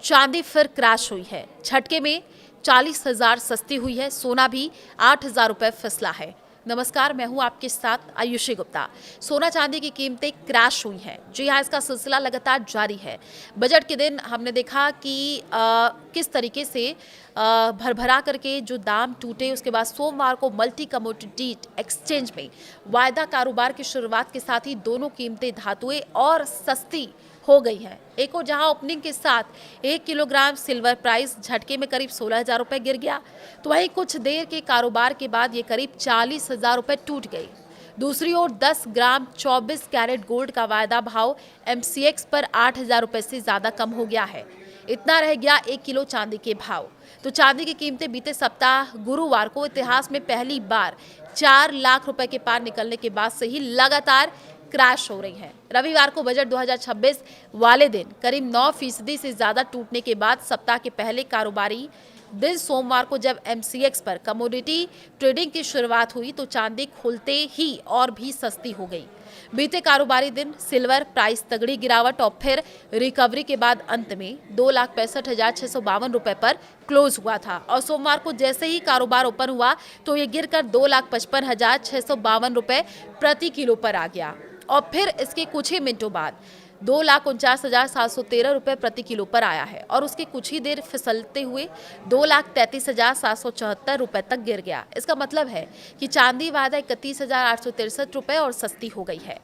चांदी फिर क्रैश हुई है। झटके में 40,000 सस्ती हुई है। सोना भी 8,000 रुपए फिसला है। नमस्कार, मैं हूं आपके साथ आयुषी गुप्ता। सोना चांदी की कीमतें क्रैश हुई हैं। जी हाँ, इसका सिलसिला लगातार जारी है। बजट के दिन हमने देखा कि किस तरीके से भरभरा करके जो दाम टूटे। उसके बाद सोमवार को मल्टी कमोडिटी एक्सचेंज में वायदा कारोबार की शुरुआत के साथ ही दोनों कीमतें धातुएं और सस्ती हो गई है। एक और जहां ओपनिंग के साथ 1 किलोग्राम सिल्वर प्राइस झटके में करीब 16,000 रुपए गिर गया, तो वहीं कुछ देर के कारोबार के बाद ये करीब 40,000 रुपए टूट गई। दूसरी ओर 10 ग्राम 24 कैरेट गोल्ड का वायदा भाव MCX पर 8,000 रुपए से ज्यादा कम हो गया है। इतना रह गया 1 किलो चांदी के भाव। तो चांदी की कीमतें बीते सप्ताह गुरुवार को इतिहास में पहली बार 4 लाख रुपए के पार निकलने के बाद से ही लगातार क्रैश हो रही है। रविवार को बजट 2026 वाले दिन करीब 9% से ज्यादा टूटने के बाद सप्ताह के पहले कारोबारी दिन सोमवार को जब MCX पर कमोडिटी ट्रेडिंग की शुरुआत हुई तो चांदी खुलते ही और भी सस्ती हो गई। बीते कारोबारी दिन सिल्वर प्राइस तगड़ी गिरावट और फिर रिकवरी के बाद अंत में 2,65,652 रुपए पर क्लोज हुआ था और सोमवार को जैसे ही कारोबार ओपन हुआ तो ये गिरकर 2,55,652 रुपए प्रति किलो पर आ गया और फिर इसके कुछ ही मिनटों बाद 2,49,713 रुपए प्रति किलो पर आया है और उसके कुछ ही देर फिसलते हुए 2,33,774 रुपए तक गिर गया। इसका मतलब है कि चांदी वायदा 31,863 रुपए और सस्ती हो गई है।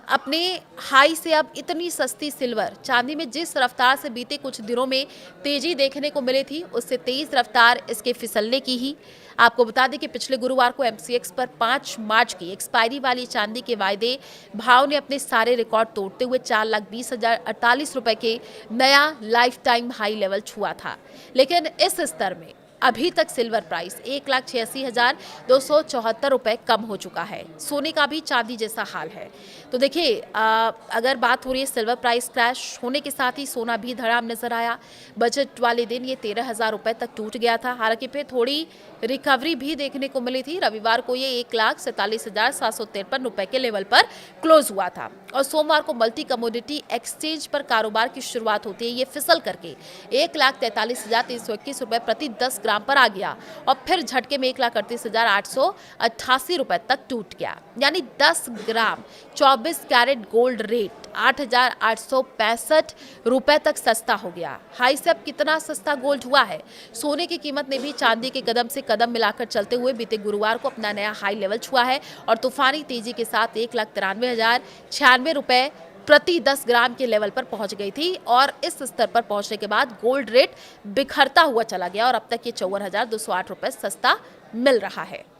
अपने हाई से अब इतनी सस्ती सिल्वर चांदी में जिस रफ्तार से बीते कुछ दिनों में तेजी देखने को मिली थी, उससे तेज रफ्तार इसके फिसलने की ही। आपको बता दें कि पिछले गुरुवार को MCX पर 5 मार्च की एक्सपायरी वाली चांदी के वायदे भाव ने अपने सारे रिकॉर्ड तोड़ते हुए 4,20,048 रुपए के नया लाइफ टाइम हाई लेवल छुआ था। लेकिन इस स्तर में अभी तक सिल्वर प्राइस 1,86,274 रुपए कम हो चुका है। सोने का भी चांदी जैसा हाल है। तो देखिए, अगर बात हो रही है सिल्वर प्राइस क्रैश होने के साथ ही सोना भी धड़ाम नजर आया। बजट वाले दिन ये 13,000 रुपए तक टूट गया था। हालांकि फिर थोड़ी रिकवरी भी देखने को मिली थी। रविवार को ये 1,47,753 रुपए के लेवल पर क्लोज हुआ था और सोमवार को मल्टी कमोडिटी एक्सचेंज पर कारोबार की शुरुआत होती है ये फिसल करके 1,43,321 रुपए प्रति 10 ग्राम पर आ गया और फिर झटके में 1,38,888 रुपए तक टूट गया। यानी 10 ग्राम 24 कैरेट गोल्ड रेट 8,865 रुपए तक सस्ता हो गया। हाई से अब कितना सस्ता गोल्ड हुआ है। सोने की कीमत ने भी चांदी के कदम से कदम मिलाकर चलते हुए बीते गुरुवार को अपना नया हाई लेवल छुआ है और तूफानी तेजी के साथ 1,93,096 रुपए प्रति 10 ग्राम के लेवल पर पहुंच गई थी और इस स्तर पर पहुंचने के बाद गोल्ड रेट बिखरता हुआ चला गया और अब तक ये 54,208 रुपए सस्ता मिल रहा है।